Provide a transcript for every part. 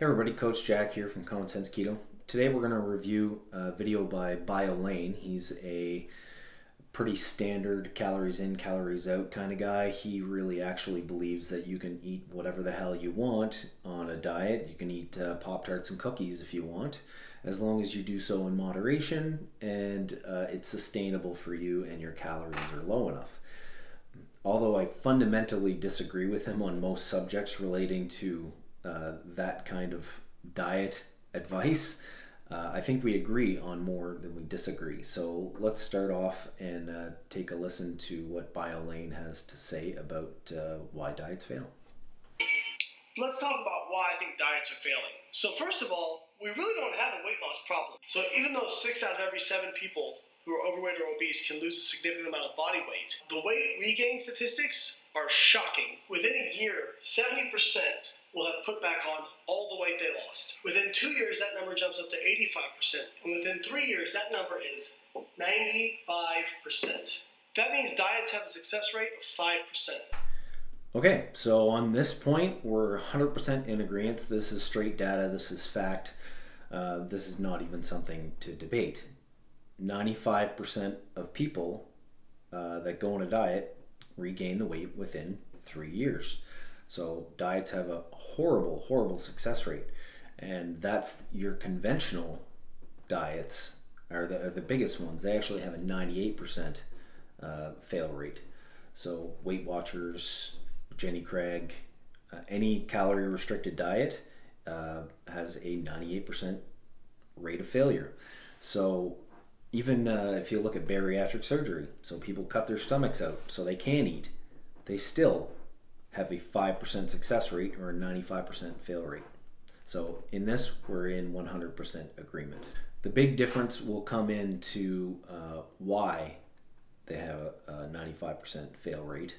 Hey everybody, Coach Jack here from Common Sense Keto. Today we're going to review a video by Lane. He's a pretty standard calories in, calories out kind of guy. He really actually believes that you can eat whatever the hell you want on a diet. You can eat Pop-Tarts and cookies if you want, as long as you do so in moderation and it's sustainable for you and your calories are low enough. Although I fundamentally disagree with him on most subjects relating to that kind of diet advice, I think we agree on more than we disagree. So let's start off and take a listen to what Lane has to say about why diets fail. Let's talk about why I think diets are failing. So first of all, we really don't have a weight loss problem. So even though 6 out of every 7 people who are overweight or obese can lose a significant amount of body weight, the weight regain statistics are shocking. Within a year, 70% will have put back on all the weight they lost. Within 2 years, that number jumps up to 85%. And within 3 years, that number is 95%. That means diets have a success rate of 5%. Okay, so on this point, we're 100% in agreement. This is straight data, this is fact. This is not even something to debate. 95% of people that go on a diet regain the weight within 3 years. So diets have a horrible, horrible success rate. And that's your conventional diets are the biggest ones. They actually have a 98% fail rate. So Weight Watchers, Jenny Craig, any calorie restricted diet has a 98% rate of failure. So even if you look at bariatric surgery, so people cut their stomachs out so they can eat, they still have a 5% success rate or a 95% fail rate. So in this, we're in 100% agreement. The big difference will come into why they have a 95% fail rate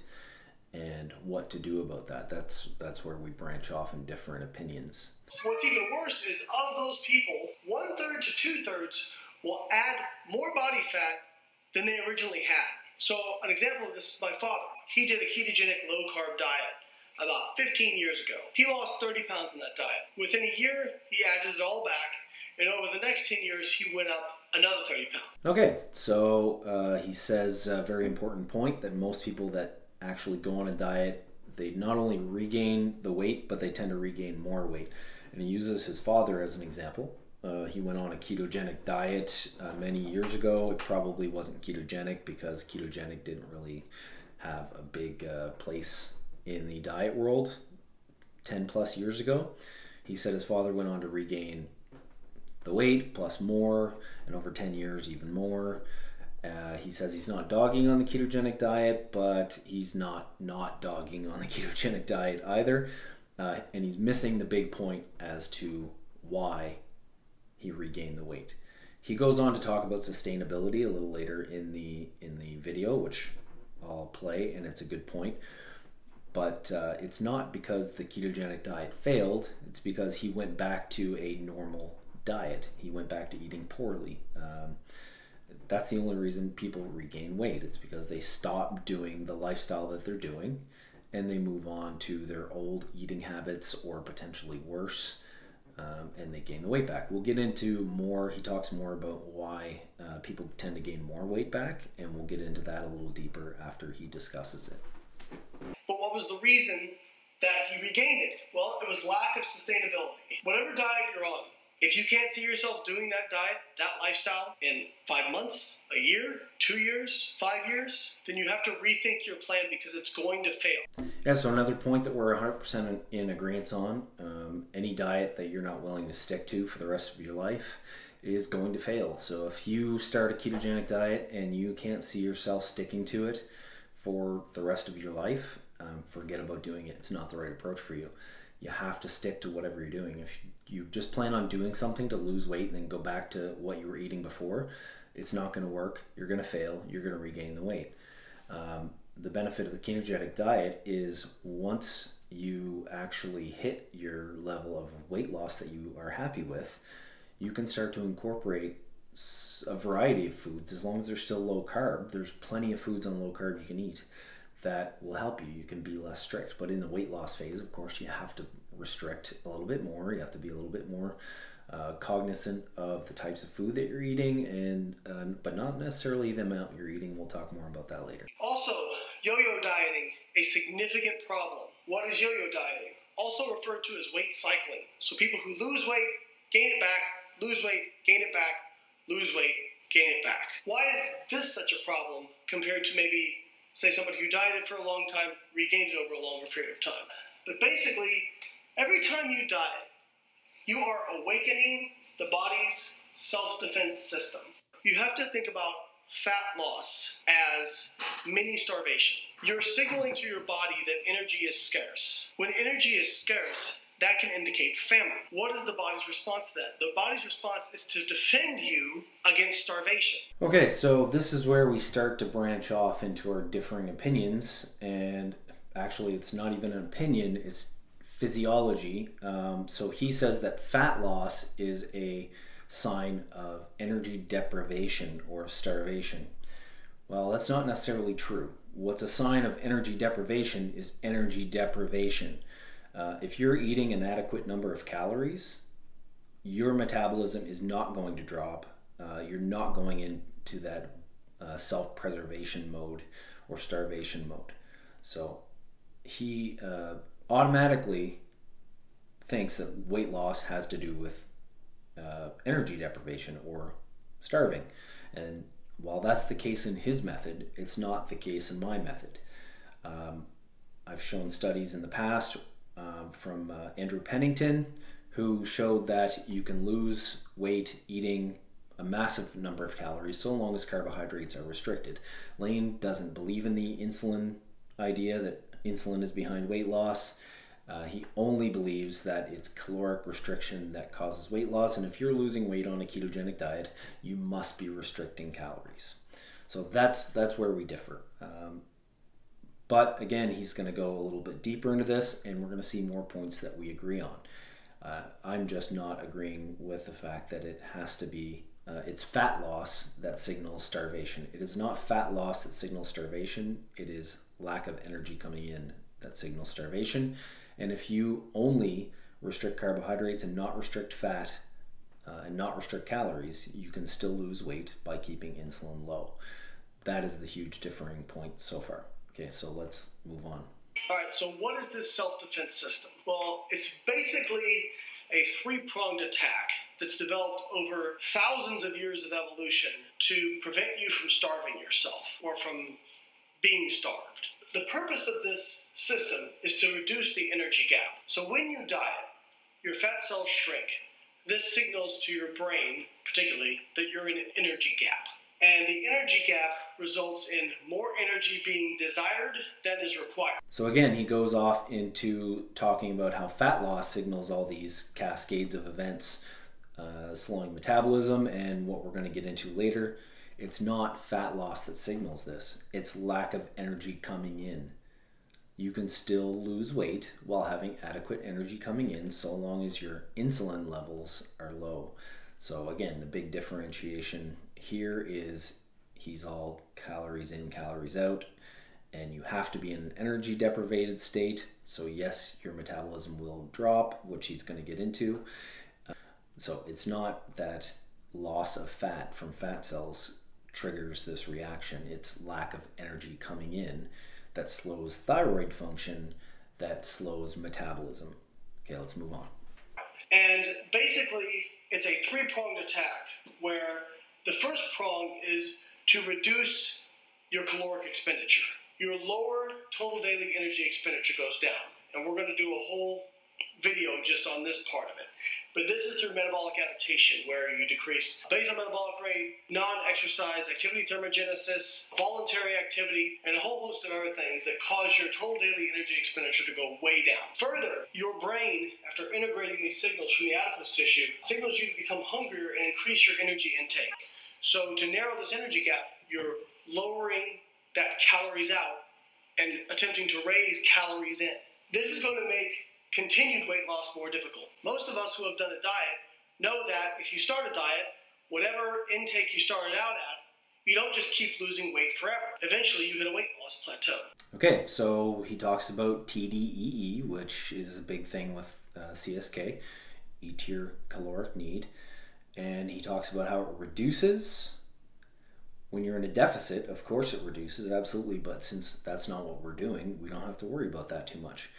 and what to do about that. That's where we branch off in different opinions. What's even worse is of those people, 1/3 to 2/3 will add more body fat than they originally had. So an example of this is my father. He did a ketogenic low-carb diet about 15 years ago. He lost 30 pounds in that diet. Within a year, he added it all back, and over the next 10 years, he went up another 30 pounds. Okay, so he says a very important point that most people that actually go on a diet, they not only regain the weight, but they tend to regain more weight. And he uses his father as an example. He went on a ketogenic diet many years ago. It probably wasn't ketogenic because ketogenic didn't really have a big place in the diet world 10 plus years ago. He said his father went on to regain the weight plus more, and over 10 years even more. He says he's not dogging on the ketogenic diet, but he's not dogging on the ketogenic diet either. And he's missing the big point as to why he regained the weight. He goes on to talk about sustainability a little later in the video, which I'll play, and it's a good point. But it's not because the ketogenic diet failed, it's because he went back to a normal diet. He went back to eating poorly. That's the only reason people regain weight. It's because they stop doing the lifestyle that they're doing and they move on to their old eating habits or potentially worse, and they gain the weight back. We'll get into more. He talks more about why people tend to gain more weight back, and we'll get into that a little deeper after he discusses it. But what was the reason that he regained it? Well, it was lack of sustainability. Whatever diet you're on, if you can't see yourself doing that diet, that lifestyle in 5 months, a year, 2 years, 5 years, then you have to rethink your plan because it's going to fail. Yeah, so another point that we're 100% in agreement on, any diet that you're not willing to stick to for the rest of your life is going to fail. So if you start a ketogenic diet and you can't see yourself sticking to it for the rest of your life, forget about doing it. It's not the right approach for you. You have to stick to whatever you're doing. If you just plan on doing something to lose weight and then go back to what you were eating before, it's not going to work. You're going to fail. You're going to regain the weight. The benefit of the ketogenic diet is once you actually hit your level of weight loss that you are happy with, you can start to incorporate a variety of foods. As long as they're still low carb, there's plenty of foods on low carb you can eat that will help you. You can be less strict. But in the weight loss phase, of course, you have to restrict a little bit more. You have to be a little bit more cognizant of the types of food that you're eating, and but not necessarily the amount you're eating. We'll talk more about that later. Also, yo-yo dieting, a significant problem. What is yo-yo dieting? Also referred to as weight cycling. So people who lose weight, gain it back, lose weight, gain it back, lose weight, gain it back. Why is this such a problem compared to maybe, say, somebody who dieted for a long time, regained it over a longer period of time? But basically, every time you diet, you are awakening the body's self-defense system. You have to think about fat loss as mini starvation. You're signaling to your body that energy is scarce. When energy is scarce, that can indicate famine. What is the body's response to that? The body's response is to defend you against starvation. Okay, so this is where we start to branch off into our differing opinions, and actually it's not even an opinion, it's physiology. So he says that fat loss is a sign of energy deprivation or starvation. Well, that's not necessarily true. What's a sign of energy deprivation is energy deprivation. If you're eating an adequate number of calories, your metabolism is not going to drop. You're not going into that self-preservation mode or starvation mode. So he automatically thinks that weight loss has to do with energy deprivation or starving. And while that's the case in his method, it's not the case in my method. I've shown studies in the past from Andrew Pennington, who showed that you can lose weight eating a massive number of calories so long as carbohydrates are restricted. Lane doesn't believe in the insulin idea, that insulin is behind weight loss. He only believes that it's caloric restriction that causes weight loss, and if you're losing weight on a ketogenic diet, you must be restricting calories. So that's where we differ. But again, he's going to go a little bit deeper into this, and we're going to see more points that we agree on. I'm just not agreeing with the fact that it has to be, it's fat loss that signals starvation. It is not fat loss that signals starvation. It is lack of energy coming in that signals starvation. And if you only restrict carbohydrates and not restrict fat and not restrict calories, you can still lose weight by keeping insulin low. That is the huge differing point so far. Okay, so let's move on. All right, so what is this self-defense system? Well, it's basically a three-pronged attack that's developed over thousands of years of evolution to prevent you from starving yourself or from being starved. The purpose of this system is to reduce the energy gap. So when you diet, your fat cells shrink. This signals to your brain, particularly, that you're in an energy gap. And the energy gap results in more energy being desired than is required. So again, he goes off into talking about how fat loss signals all these cascades of events, slowing metabolism, and what we're going to get into later. It's not fat loss that signals this. It's lack of energy coming in. You can still lose weight while having adequate energy coming in so long as your insulin levels are low. So again, the big differentiation here is he's all calories in, calories out, and you have to be in an energy deprivated state. So yes, your metabolism will drop, which he's going to get into. So it's not that loss of fat from fat cells triggers this reaction. It's lack of energy coming in that slows thyroid function, that slows metabolism. Okay, let's move on. And basically, it's a three-pronged attack where the first prong is to reduce your caloric expenditure. Your lower total daily energy expenditure goes down. And we're going to do a whole video just on this part of it. But this is through metabolic adaptation, where you decrease basal metabolic rate, non-exercise activity thermogenesis, voluntary activity, and a whole host of other things that cause your total daily energy expenditure to go way down. Further, your brain, after integrating these signals from the adipose tissue, signals you to become hungrier and increase your energy intake. So to narrow this energy gap, you're lowering that calories out and attempting to raise calories in. This is going to make continued weight loss more difficult. Most of us who have done a diet know that if you start a diet, whatever intake you started out at, you don't just keep losing weight forever. Eventually you hit a weight loss plateau. Okay, so he talks about TDEE, which is a big thing with CSK, eat to your caloric need. And he talks about how it reduces when you're in a deficit. Of course it reduces, absolutely, but since that's not what we're doing, we don't have to worry about that too much.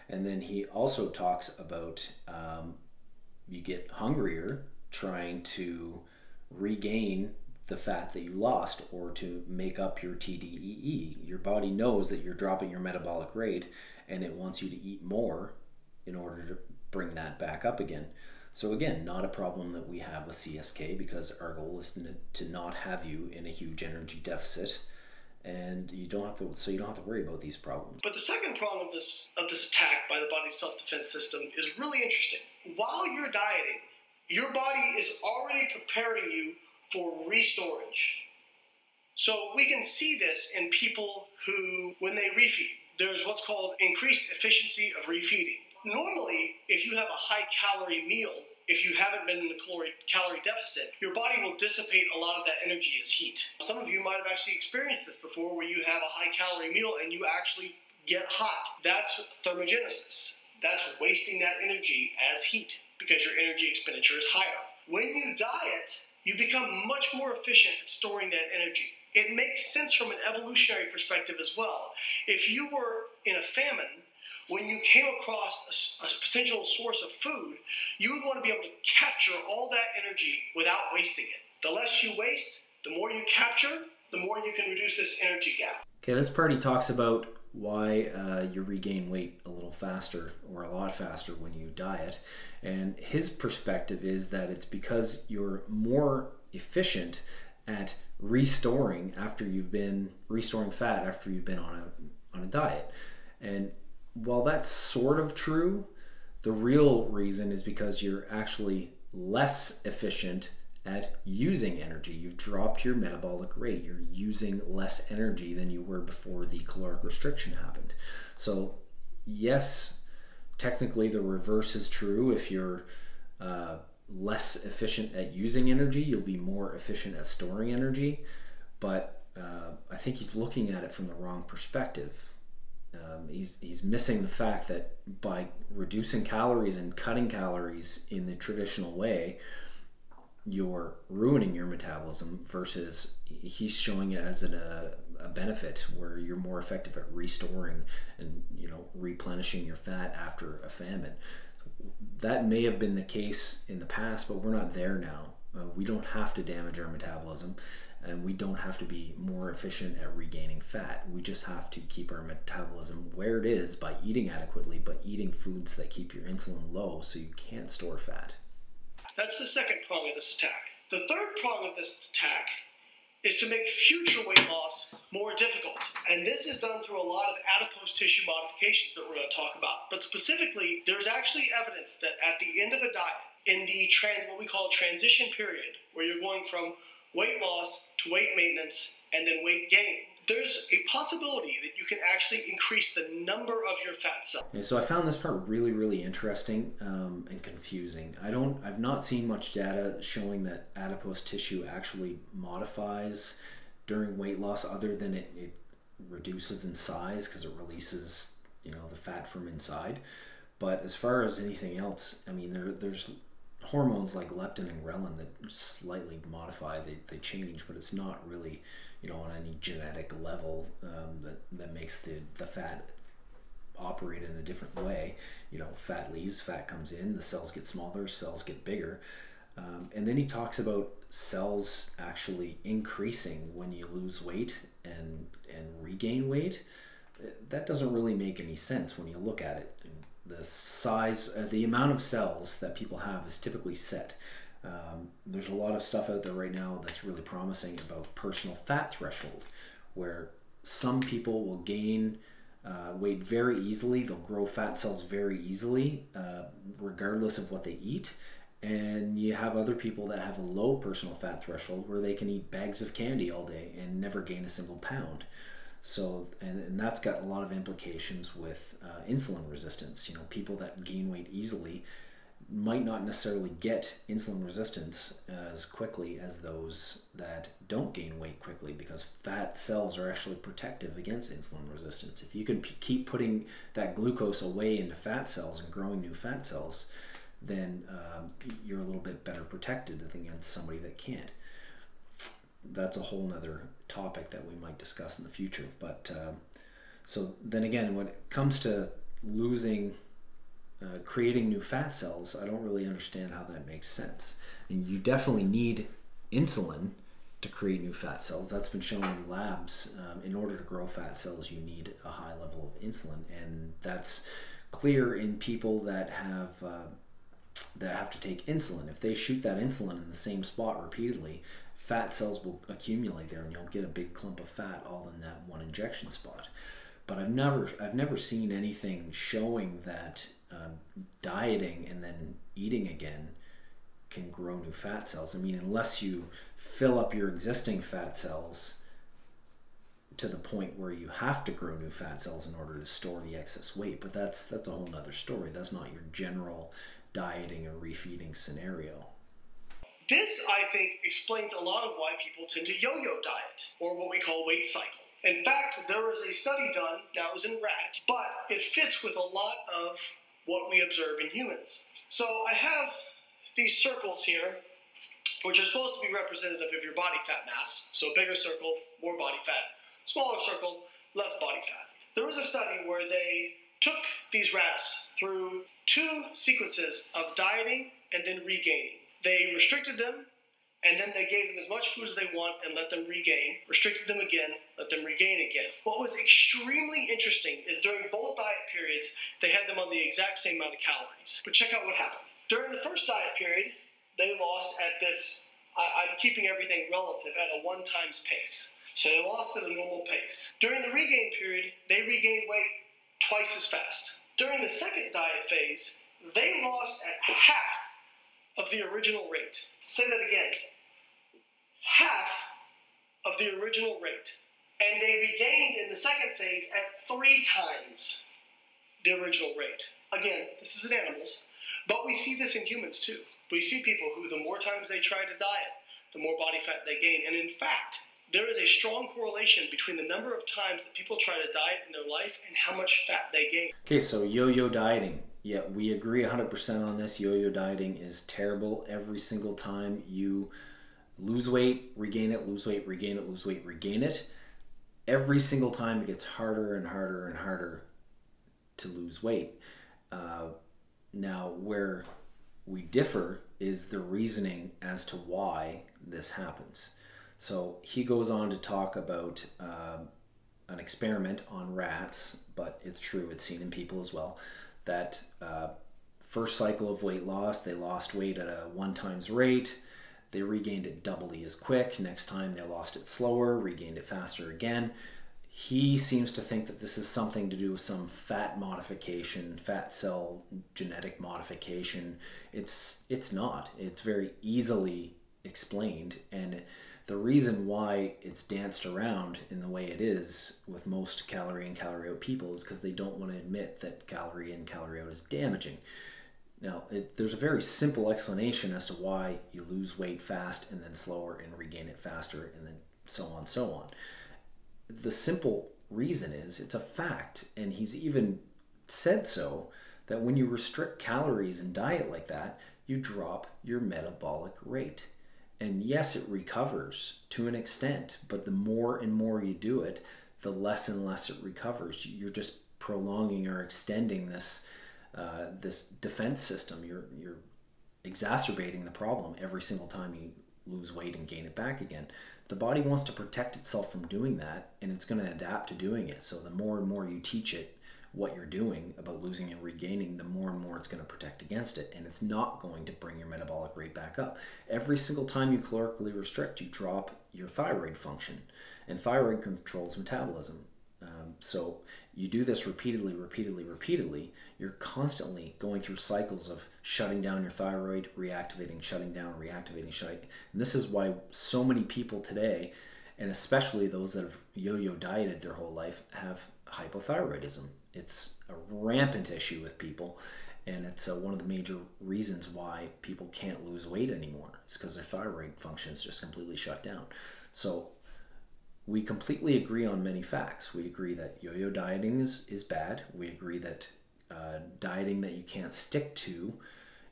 And then he also talks about you get hungrier trying to regain the fat that you lost or to make up your TDEE. Your body knows that you're dropping your metabolic rate and it wants you to eat more in order to bring that back up again. So again, not a problem that we have with CSK, because our goal is to not have you in a huge energy deficit, and you don't have to worry about these problems. But the second prong of this attack by the body's self-defense system is really interesting. While you're dieting, your body is already preparing you for restorage. So we can see this in people who, when they refeed, there's what's called increased efficiency of refeeding. Normally, if you have a high-calorie meal, if you haven't been in a calorie deficit, your body will dissipate a lot of that energy as heat. Some of you might have actually experienced this before, where you have a high-calorie meal and you actually get hot. That's thermogenesis. That's wasting that energy as heat because your energy expenditure is higher. When you diet, you become much more efficient at storing that energy. It makes sense from an evolutionary perspective as well. If you were in a famine, when you came across a potential source of food, you would want to be able to capture all that energy without wasting it. The less you waste, the more you capture, the more you can reduce this energy gap. Okay, this part he talks about why you regain weight a little faster or a lot faster when you diet. And his perspective is that it's because you're more efficient at restoring fat after you've been on a diet. And while that's sort of true, the real reason is because you're actually less efficient at using energy. You've dropped your metabolic rate. You're using less energy than you were before the caloric restriction happened. So yes, technically the reverse is true. If you're less efficient at using energy, you'll be more efficient at storing energy. But I think he's looking at it from the wrong perspective. He's missing the fact that by reducing calories and cutting calories in the traditional way, you're ruining your metabolism, versus he's showing it as a benefit where you're more effective at restoring and replenishing your fat after a famine. That may have been the case in the past, but we're not there now. We don't have to damage our metabolism, and we don't have to be more efficient at regaining fat. We just have to keep our metabolism where it is by eating adequately, but eating foods that keep your insulin low so you can't store fat. That's the second prong of this attack. The third prong of this attack is to make future weight loss more difficult. And this is done through a lot of adipose tissue modifications that we're going to talk about. But specifically, there's actually evidence that at the end of a diet, in the what we call transition period, where you're going from weight loss to weight maintenance and then weight gain, there's a possibility that you can actually increase the number of your fat cells. Okay, so I found this part really, really interesting and confusing. I've not seen much data showing that adipose tissue actually modifies during weight loss, other than it reduces in size because it releases the fat from inside. But as far as anything else, I mean, there's hormones like leptin and ghrelin that slightly modify, they change, but it's not really on any genetic level that makes the fat operate in a different way. Fat leaves, fat comes in, the cells get smaller, cells get bigger, and then he talks about cells actually increasing when you lose weight and regain weight. That doesn't really make any sense when you look at it. The size, the amount of cells that people have is typically set. There's a lot of stuff out there right now that's really promising about personal fat threshold, where some people will gain weight very easily. They'll grow fat cells very easily, regardless of what they eat. And you have other people that have a low personal fat threshold, where they can eat bags of candy all day and never gain a single pound. So, and that's got a lot of implications with insulin resistance. People that gain weight easily, might not necessarily get insulin resistance as quickly as those that don't gain weight quickly, because fat cells are actually protective against insulin resistance. If you can keep putting that glucose away into fat cells and growing new fat cells, then you're a little bit better protected against somebody that can't. That's a whole nother topic that we might discuss in the future. But so then again, when it comes to creating new fat cells, I don't really understand how that makes sense. And you definitely need insulin to create new fat cells. That's been shown in labs. In order to grow fat cells, you need a high level of insulin, and that's clear in people that have to take insulin. If they shoot that insulin in the same spot repeatedly, fat cells will accumulate there, and you'll get a big clump of fat all in that one injection spot. But I've never seen anything showing that dieting and then eating again can grow new fat cells. I mean, unless you fill up your existing fat cells to the point where you have to grow new fat cells in order to store the excess weight. But that's a whole nother story. That's not your general dieting or refeeding scenario. This, I think, explains a lot of why people tend to yo-yo diet, or what we call weight cycle. In fact, there was a study done, now it was in rats, but it fits with a lot of what we observe in humans. So I have these circles here, which are supposed to be representative of your body fat mass. So bigger circle, more body fat. Smaller circle, less body fat. There was a study where they took these rats through 2 sequences of dieting and then regaining. They restricted them, and then they gave them as much food as they want and let them regain, restricted them again, let them regain again. What was extremely interesting is during both diet periods, they had them on the exact same amount of calories. But check out what happened. During the first diet period, they lost at this, I'm keeping everything relative, at a 1 times pace. So they lost at a normal pace. During the regain period, they regained weight twice as fast. During the second diet phase, they lost at half of the original rate. Say that again. Half of the original rate. And they regained in the second phase at 3 times the original rate. Again, this is in animals, but we see this in humans too. We see people who, the more times they try to diet, the more body fat they gain. And in fact, there is a strong correlation between the number of times that people try to diet in their life and how much fat they gain. Okay, so yo-yo dieting. Yeah, we agree 100% on this. Yo-yo dieting is terrible. Every single time you lose weight, regain it, lose weight, regain it, lose weight, regain it. Every single time it gets harder and harder and harder to lose weight. Now, where we differ is the reasoning as to why this happens. So he goes on to talk about an experiment on rats, but it's true, it's seen in people as well, that first cycle of weight loss, they lost weight at a 1 times rate. They regained it doubly as quick. Next time they lost it slower, regained it faster again. He seems to think that this is something to do with some fat modification, fat cell genetic modification. It's not. It's very easily explained, and the reason why it's danced around in the way it is with most calorie in, calorie out people is because they don't want to admit that calorie in, calorie out is damaging. Now, there's a very simple explanation as to why you lose weight fast and then slower and regain it faster and then so on, so on. The simple reason is it's a fact, and he's even said so, that when you restrict calories in diet like that, you drop your metabolic rate. And yes, it recovers to an extent, but the more and more you do it, the less and less it recovers. You're just prolonging or extending this this defense system. You're exacerbating the problem every single time you lose weight and gain it back again. The body wants to protect itself from doing that, and it's going to adapt to doing it. So the more and more you teach it what you're doing about losing and regaining, the more and more it's going to protect against it, and it's not going to bring your metabolic rate back up. Every single time you calorically restrict, you drop your thyroid function, and thyroid controls metabolism. So you do this repeatedly, you're constantly going through cycles of shutting down your thyroid, reactivating, shutting down, reactivating, shutting. And this is why so many people today, and especially those that have yo-yo dieted their whole life, have hypothyroidism. It's a rampant issue with people, And it's one of the major reasons why people can't lose weight anymore. It's because their thyroid function is just completely shut down. So we completely agree on many facts. We agree that yo-yo dieting is bad. We agree that dieting that you can't stick to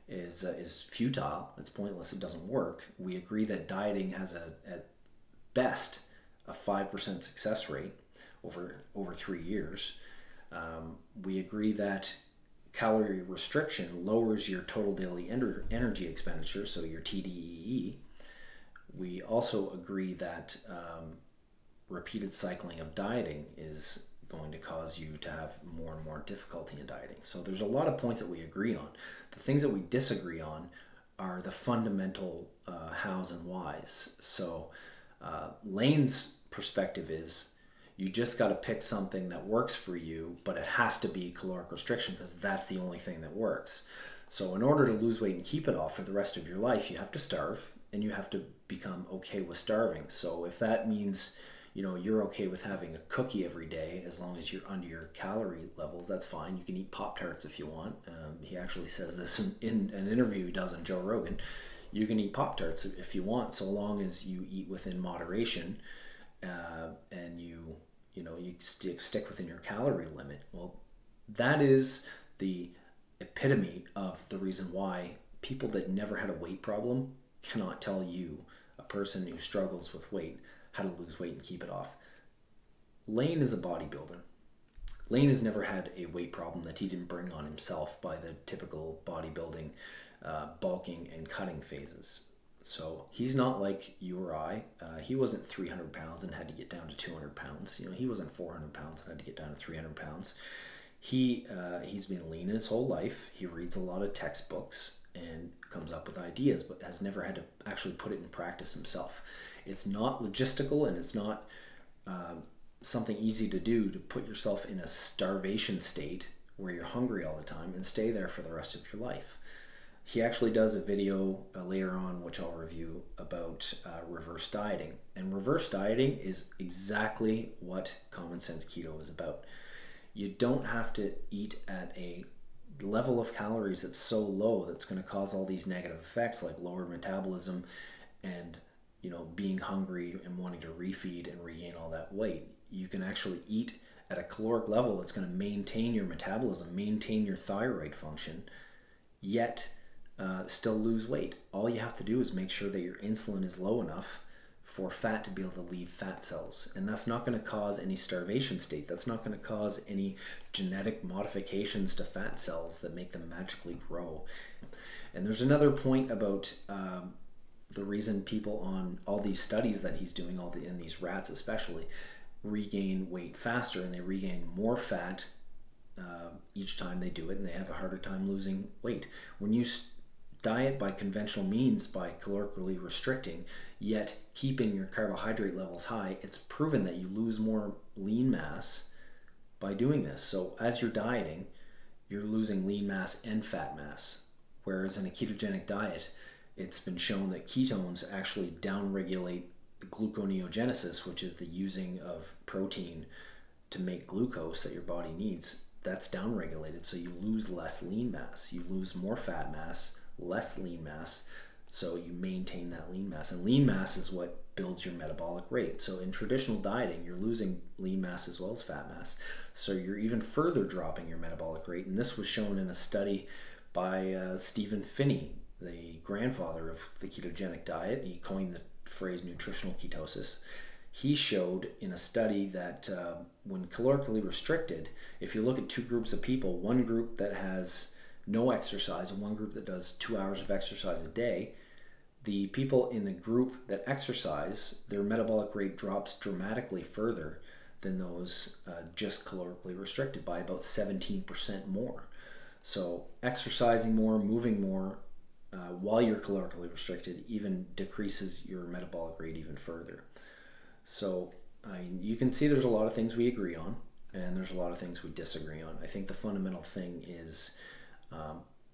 is futile. It's pointless. It doesn't work. We agree that dieting has at best a 5% success rate over 3 years. We agree that calorie restriction lowers your total daily energy expenditure, so your TDEE. We also agree that repeated cycling of dieting is going to cause you to have more and more difficulty in dieting. So there's a lot of points that we agree on. The things that we disagree on are the fundamental hows and whys. So Lane's perspective is you just got to pick something that works for you, but it has to be caloric restriction because that's the only thing that works. So in order to lose weight and keep it off for the rest of your life, you have to starve and you have to become okay with starving. So if that means you're okay with having a cookie every day as long as you're under your calorie levels, that's fine. You can eat Pop-Tarts if you want. He actually says this in an interview he does on Joe Rogan. You can eat Pop-Tarts if you want, so long as you eat within moderation and you stick within your calorie limit. Well, that is the epitome of the reason why people that never had a weight problem cannot tell you, a person who struggles with weight, how to lose weight and keep it off. Lane is a bodybuilder. Lane has never had a weight problem that he didn't bring on himself by the typical bodybuilding bulking and cutting phases. So he's not like you or I. He wasn't 300 pounds and had to get down to 200 pounds. He wasn't 400 pounds and had to get down to 300 pounds. He's been lean his whole life. He reads a lot of textbooks and comes up with ideas, but has never had to actually put it in practice himself. It's not logistical, and it's not something easy to do, to put yourself in a starvation state where you're hungry all the time and stay there for the rest of your life. He actually does a video later on, which I'll review, about reverse dieting. And reverse dieting is exactly what Common Sense Keto is about. You don't have to eat at a level of calories that's so low that's going to cause all these negative effects like lower metabolism and being hungry and wanting to refeed and regain all that weight. You can actually eat at a caloric level that's going to maintain your metabolism, maintain your thyroid function, yet still lose weight. All you have to do is make sure that your insulin is low enough for fat to be able to leave fat cells. And that's not going to cause any starvation state. That's not going to cause any genetic modifications to fat cells that make them magically grow. And there's another point about the reason people on all these studies that he's doing, in these rats especially, regain weight faster and they regain more fat each time they do it, and they have a harder time losing weight. When you diet by conventional means, by calorically restricting, yet keeping your carbohydrate levels high, it's proven that you lose more lean mass by doing this. So as you're dieting, you're losing lean mass and fat mass. Whereas in a ketogenic diet, it's been shown that ketones actually downregulate gluconeogenesis, which is the using of protein to make glucose that your body needs. That's downregulated, so you lose less lean mass. You lose more fat mass, less lean mass, so you maintain that lean mass. And lean mass is what builds your metabolic rate. So in traditional dieting, you're losing lean mass as well as fat mass. So you're even further dropping your metabolic rate. And this was shown in a study by Stephen Phinney, the grandfather of the ketogenic diet. He coined the phrase nutritional ketosis. He showed in a study that when calorically restricted, if you look at two groups of people, one group that has no exercise and one group that does 2 hours of exercise a day, the people in the group that exercise, their metabolic rate drops dramatically further than those just calorically restricted by about 17% more. So exercising more, moving more while you're calorically restricted even decreases your metabolic rate even further. So you can see there's a lot of things we agree on and there's a lot of things we disagree on. I think the fundamental thing is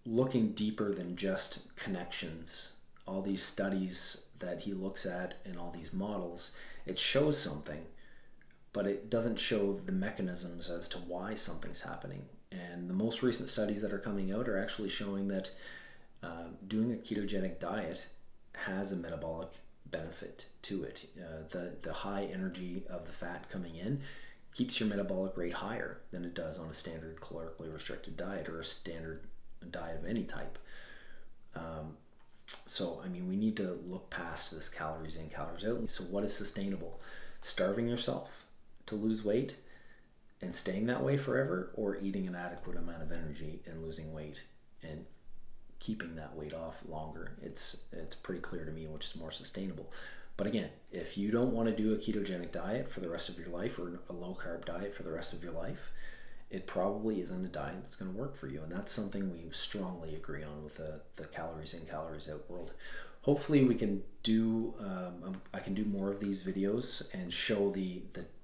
looking deeper than just connections. All these studies that he looks at and all these models, it shows something, but it doesn't show the mechanisms as to why something's happening. And the most recent studies that are coming out are actually showing that doing a ketogenic diet has a metabolic benefit to it. The high energy of the fat coming in keeps your metabolic rate higher than it does on a standard calorically restricted diet or a standard diet of any type. So, I mean, we need to look past this calories in, calories out. So what is sustainable? Starving yourself to lose weight and staying that way forever, or eating an adequate amount of energy and losing weight and keeping that weight off longer? It's pretty clear to me which is more sustainable. But again, if you don't want to do a ketogenic diet for the rest of your life, or a low carb diet for the rest of your life, it probably isn't a diet that's going to work for you. And that's something we strongly agree on with the calories in, calories out world. Hopefully we can do, I can do more of these videos and show the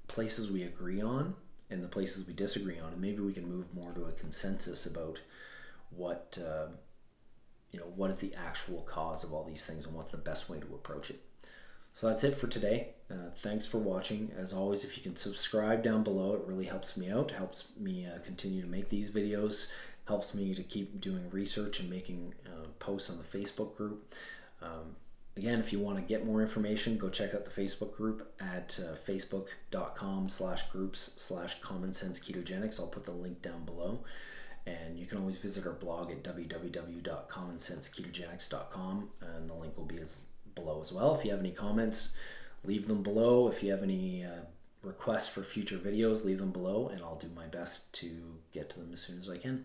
places we agree on and the places we disagree on. And maybe we can move more to a consensus about what, what is the actual cause of all these things and what's the best way to approach it. So that's it for today. Thanks for watching. As always, if you can subscribe down below, it really helps me out, helps me continue to make these videos, helps me to keep doing research and making posts on the Facebook group. Again, if you want to get more information, go check out the Facebook group at facebook.com/groups/commonsenseketogenics. I'll put the link down below. And you can always visit our blog at www.commonsenseketogenics.com, and the link will be below as well. If you have any comments, leave them below. If you have any requests for future videos, leave them below, and I'll do my best to get to them as soon as I can.